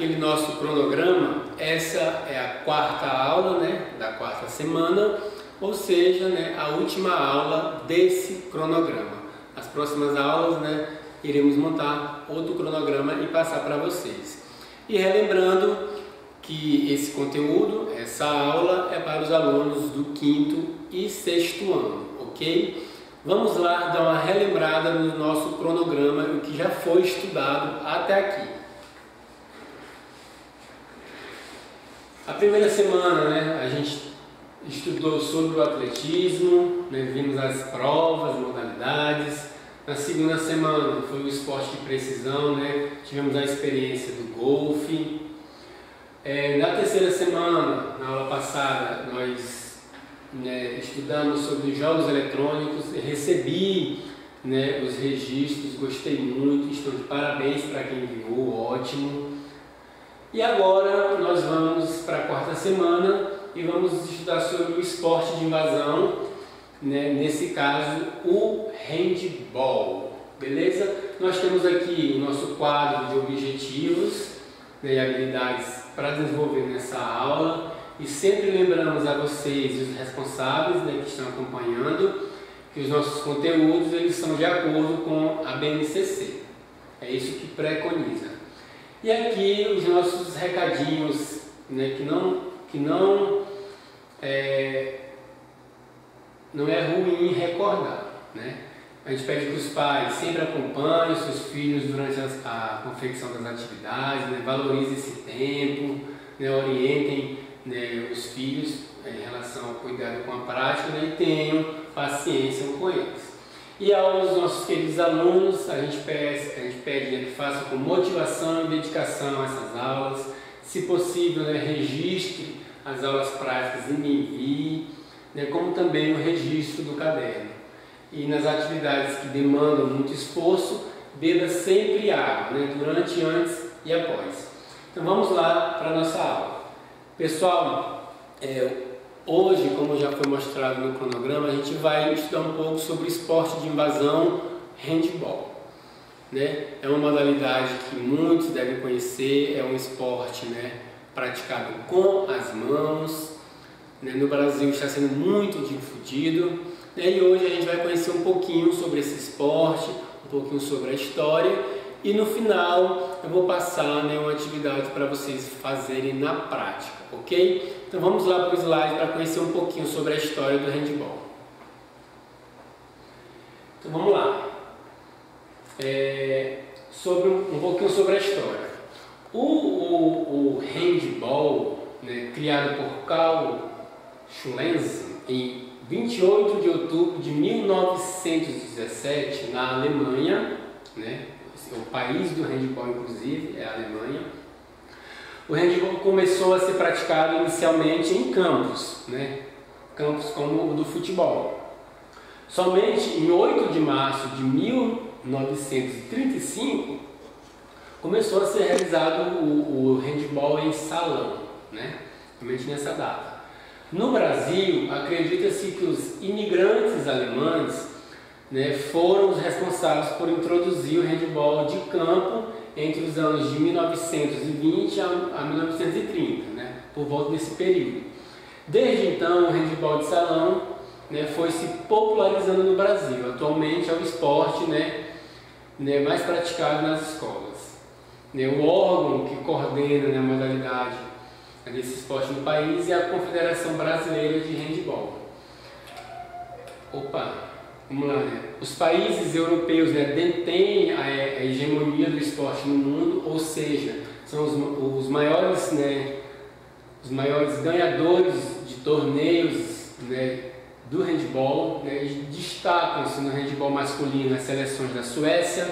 aquele nosso cronograma, essa é a quarta aula, né, da quarta semana, ou seja, né, a última aula desse cronograma. As próximas aulas, né, iremos montar outro cronograma e passar para vocês. E relembrando que esse conteúdo, essa aula é para os alunos do quinto e sexto ano, ok? Vamos lá dar uma relembrada no nosso cronograma, o que já foi estudado até aqui. A primeira semana, né, a gente estudou sobre o atletismo, né, vimos as provas, modalidades. Na segunda semana foi o esporte de precisão, né, tivemos a experiência do golfe. Na terceira semana, na aula passada, nós estudamos sobre jogos eletrônicos. Recebi, né, os registros, gostei muito, estou de parabéns para quem enviou, ótimo. E agora nós vamos para a quarta semana e vamos estudar sobre o esporte de invasão, né, nesse caso o handball, beleza? Nós temos aqui o nosso quadro de objetivos, né, e habilidades para desenvolver nessa aula, e sempre lembramos a vocês e os responsáveis, né, que estão acompanhando, que os nossos conteúdos eles são de acordo com a BNCC, é isso que preconiza. E aqui os nossos recadinhos, né, que não é ruim recordar, né? A gente pede que os pais sempre acompanhem os seus filhos durante a confecção das atividades, né? Valorizem esse tempo, né? Orientem, né, os filhos em relação ao cuidado com a prática, né? E tenham paciência com eles. E aos nossos queridos alunos, a gente pede, né, que façam com motivação e dedicação essas aulas. Se possível, né, registre as aulas práticas e me envie, né, como também o registro do caderno. E nas atividades que demandam muito esforço, beba sempre água, né, durante, antes e após. Então vamos lá para a nossa aula. Pessoal, hoje, como já foi mostrado no cronograma, a gente vai estudar um pouco sobre o esporte de invasão, handball, né? É uma modalidade que muitos devem conhecer, é um esporte, né, praticado com as mãos, né? No Brasil está sendo muito difundido, né? E hoje a gente vai conhecer um pouquinho sobre esse esporte, um pouquinho sobre a história, e no final eu vou passar, né, uma atividade para vocês fazerem na prática, ok? Então vamos lá para o slide para conhecer um pouquinho sobre a história do handball. Então vamos lá. Um pouquinho sobre a história. O handball, né, criado por Karl Schlenzen em 28 de outubro de 1917 na Alemanha, né, o país do handball inclusive é a Alemanha. O handball começou a ser praticado inicialmente em campos, né, campos como o do futebol. Somente em 8 de março de 1935 começou a ser realizado o handball em salão, né, somente nessa data. No Brasil, acredita-se que os imigrantes alemães, né, foram os responsáveis por introduzir o handball de campo entre os anos de 1920 a 1930, né, por volta desse período. Desde então, o handball de salão, né, foi se popularizando no Brasil. Atualmente é o esporte, né, mais praticado nas escolas. O órgão que coordena, né, a modalidade desse esporte no país é a Confederação Brasileira de Handball. Vamos lá, né? Os países europeus, né, detêm a hegemonia do esporte no mundo, ou seja, são os maiores, né, os maiores ganhadores de torneios, né, do handball, né, destacam-se no handball masculino as seleções da Suécia,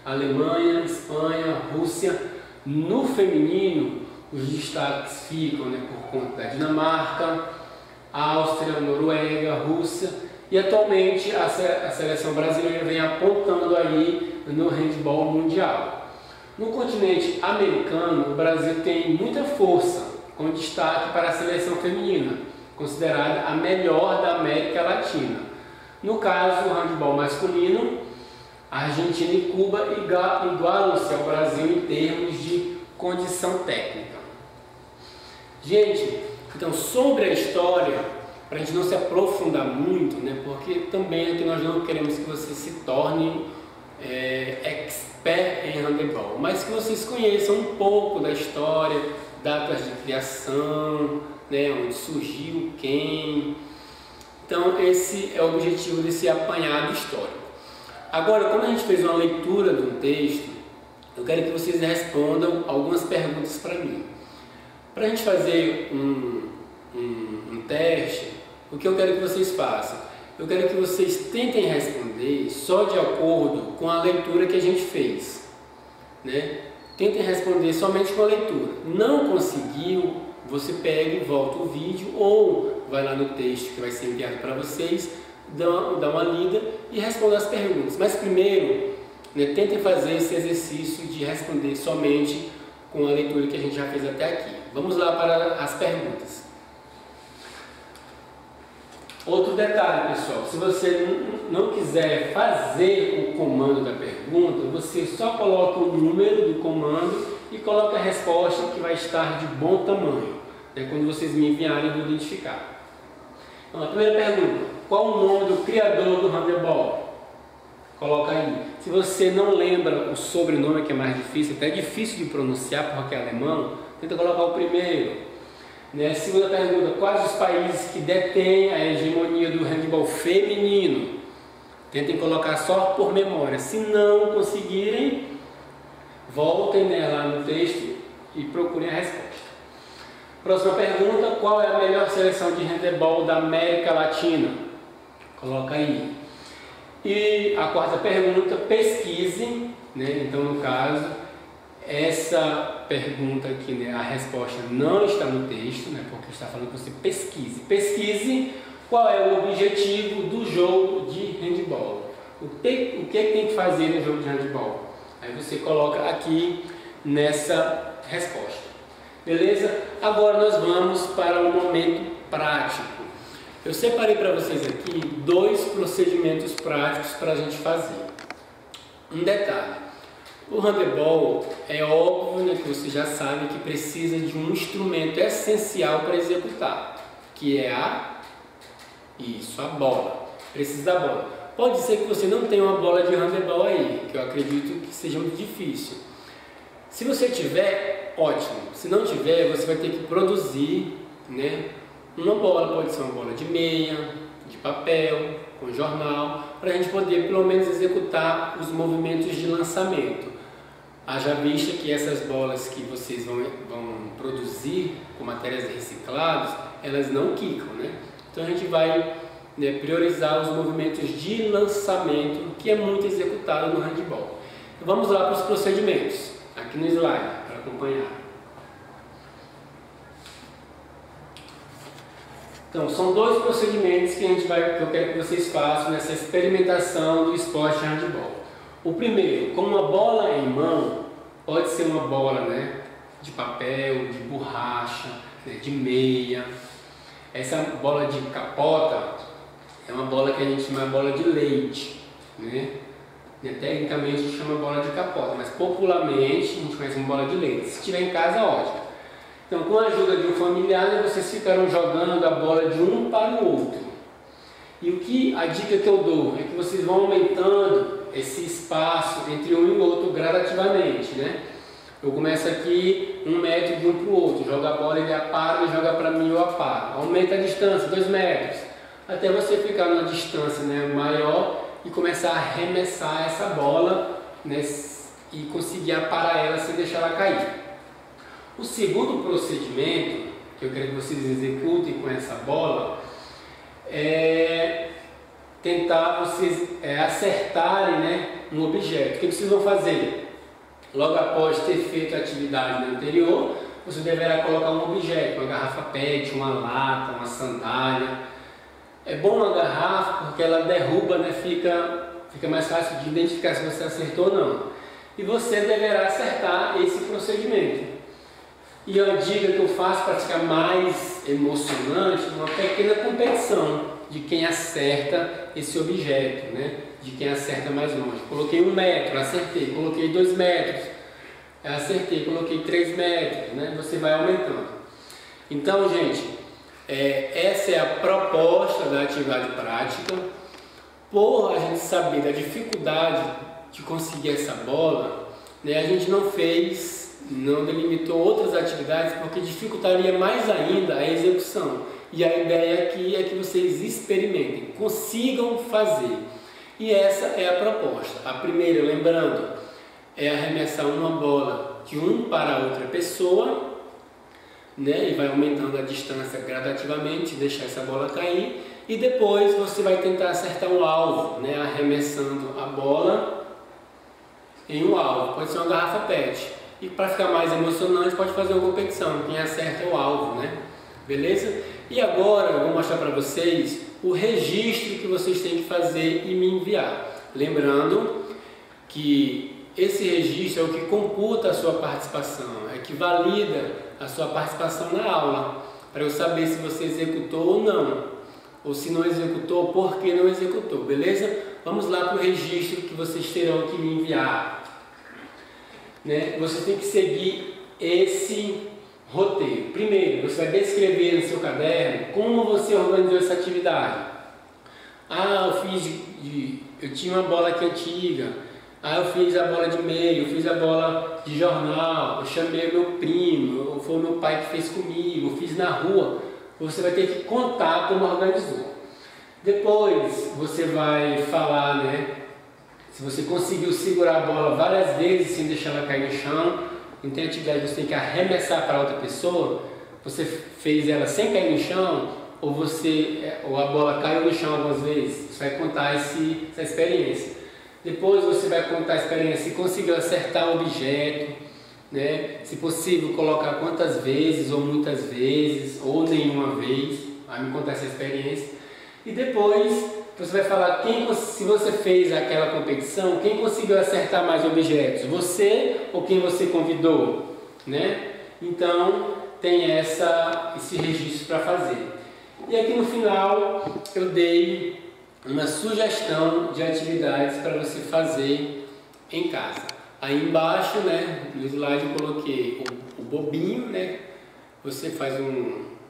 Alemanha, Espanha, Rússia. No feminino, os destaques ficam, né, por conta da Dinamarca, Áustria, Noruega, Rússia. E atualmente a seleção brasileira vem apontando aí no handball mundial. No continente americano, o Brasil tem muita força, com destaque para a seleção feminina, considerada a melhor da América Latina. No caso, o handball masculino, a Argentina e Cuba igualam-se ao Brasil em termos de condição técnica. Gente, então sobre a história, para a gente não se aprofundar muito, né, porque também aqui nós não queremos que você se torne expert em handebol, mas que vocês conheçam um pouco da história, datas de criação, né, onde surgiu, quem. Então esse é o objetivo desse apanhado histórico. Agora, como a gente fez uma leitura do texto, eu quero que vocês respondam algumas perguntas para mim. Para a gente fazer um teste, o que eu quero que vocês façam? Eu quero que vocês tentem responder só de acordo com a leitura que a gente fez, né? Tentem responder somente com a leitura. Não conseguiu, você pega e volta o vídeo ou vai lá no texto que vai ser enviado para vocês, dá uma lida e responda as perguntas. Mas primeiro, né, tentem fazer esse exercício de responder somente com a leitura que a gente já fez até aqui. Vamos lá para as perguntas. Outro detalhe, pessoal, se você não quiser fazer o comando da pergunta, você só coloca o número do comando e coloca a resposta que vai estar de bom tamanho, né? Quando vocês me enviarem, eu vou identificar. Então, a primeira pergunta: qual o nome do criador do handebol? Coloca aí. Se você não lembra o sobrenome, que é mais difícil, até é difícil de pronunciar porque é alemão, tenta colocar o primeiro. Né? Segunda pergunta: quais os países que detêm a hegemonia do handebol feminino? Tentem colocar só por memória. Se não conseguirem, voltem, né, lá no texto e procurem a resposta. Próxima pergunta: qual é a melhor seleção de handebol da América Latina? Coloca aí. E a quarta pergunta: pesquise, né? Então, no caso, essa pergunta aqui, né, a resposta não está no texto, né, porque está falando que você pesquise. Pesquise qual é o objetivo do jogo de handebol. O que tem que fazer no jogo de handebol? Aí você coloca aqui nessa resposta. Beleza? Agora nós vamos para um momento prático. Eu separei para vocês aqui 2 procedimentos práticos para a gente fazer. Um detalhe: o handebol é óbvio, né, que você já sabe que precisa de um instrumento essencial para executar, que é a bola. Precisa da bola. Pode ser que você não tenha uma bola de handebol aí, que eu acredito que seja muito difícil. Se você tiver, ótimo. Se não tiver, você vai ter que produzir, né, uma bola. Pode ser uma bola de meia, de papel, com jornal, para a gente poder pelo menos executar os movimentos de lançamento. Haja vista que essas bolas que vocês vão produzir com materiais reciclados, elas não quicam, né? Então a gente vai, né, priorizar os movimentos de lançamento, que é muito executado no handebol. Então, vamos lá para os procedimentos, aqui no slide, para acompanhar. Então, são 2 procedimentos que eu quero que vocês façam nessa experimentação do esporte de handebol. O primeiro: com uma bola em mão, pode ser uma bola, né, de papel, de borracha, né, de meia. Essa bola de capota é uma bola que a gente chama bola de leite, né? Tecnicamente a gente chama bola de capota, mas popularmente a gente conhece como bola de leite. Se tiver em casa, ótimo. Então, com a ajuda de um familiar, né, vocês ficaram jogando a bola de um para o outro. E a dica que eu dou é que vocês vão aumentando esse espaço entre um e o outro gradativamente, né? Eu começo aqui 1 metro de um para o outro, jogo a bola, ele apara e joga para mim, eu aparo. Aumenta a distância, 2 metros, até você ficar numa distância, né, maior e começar a arremessar essa bola, né, e conseguir aparar ela sem deixar ela cair. O segundo procedimento que eu quero que vocês executem com essa bola é tentar vocês acertarem, né, um objeto. O que vocês vão fazer? Logo após ter feito a atividade anterior, você deverá colocar um objeto, uma garrafa PET, uma lata, uma sandália. É bom uma garrafa porque ela derruba, né, fica mais fácil de identificar se você acertou ou não. E você deverá acertar esse procedimento. E a dica que eu faço para ficar mais emocionante, uma pequena competição de quem acerta esse objeto, né? De quem acerta mais longe. Coloquei 1 metro, acertei. Coloquei 2 metros, eu acertei, coloquei 3 metros, né? Você vai aumentando. Então, gente, essa é a proposta da atividade prática. Por a gente saber da dificuldade de conseguir essa bola, né, a gente não delimitou outras atividades porque dificultaria mais ainda a execução. E a ideia aqui é que vocês experimentem, consigam fazer. E essa é a proposta. A primeira, lembrando, é arremessar uma bola de um para outra pessoa, né, e vai aumentando a distância gradativamente, deixar essa bola cair, e depois você vai tentar acertar um alvo, né, arremessando a bola em um alvo. Pode ser uma garrafa PET. E para ficar mais emocionante, pode fazer uma competição, quem acerta o alvo, né? Beleza? E agora eu vou mostrar para vocês o registro que vocês têm que fazer e me enviar. Lembrando que esse registro é o que computa a sua participação, é que valida a sua participação na aula, para eu saber se você executou ou não, ou se não executou, por que não executou, beleza? Vamos lá para o registro que vocês terão que me enviar. Né? Você tem que seguir esse roteiro. Primeiro, você vai descrever no seu caderno como você organizou essa atividade. Eu tinha uma bola aqui antiga. Eu fiz a bola de meio, eu fiz a bola de jornal, eu chamei meu primo, ou foi meu pai que fez comigo, eu fiz na rua. Você vai ter que contar como organizou. Depois você vai falar, né, se você conseguiu segurar a bola várias vezes sem deixar ela cair no chão. Não tem atividade que você tem que arremessar para outra pessoa, você fez ela sem cair no chão, ou a bola caiu no chão algumas vezes. Você vai contar essa experiência. Depois você vai contar a experiência se conseguiu acertar o objeto, né? Se possível, colocar quantas vezes, ou muitas vezes, ou nenhuma vez. Vai me contar essa experiência. E depois você vai falar se você fez aquela competição, quem conseguiu acertar mais objetos, você ou quem você convidou, né? Então tem esse registro para fazer. E aqui no final eu dei uma sugestão de atividades para você fazer em casa. Aí embaixo, né, no slide eu coloquei o bobinho, né? Você faz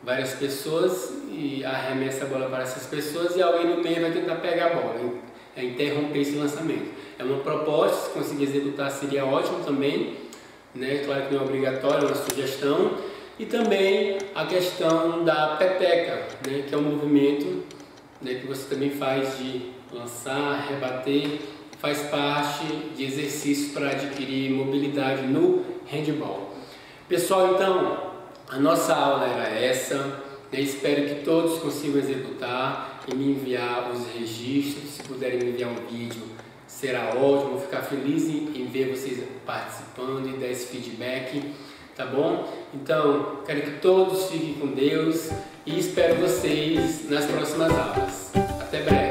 várias pessoas e arremessa a bola para essas pessoas e alguém no meio vai tentar pegar a bola, interromper esse lançamento. É uma proposta, se conseguir executar seria ótimo também, né? Claro que não é obrigatório, é uma sugestão. E também a questão da peteca, né? Que é um movimento, né, que você também faz de lançar, rebater, faz parte de exercícios para adquirir mobilidade no handball. Pessoal, então, a nossa aula era essa. Eu espero que todos consigam executar e me enviar os registros. Se puderem me enviar um vídeo, será ótimo. Vou ficar feliz em ver vocês participando e dar esse feedback, tá bom? Então, quero que todos fiquem com Deus e espero vocês nas próximas aulas. Até breve!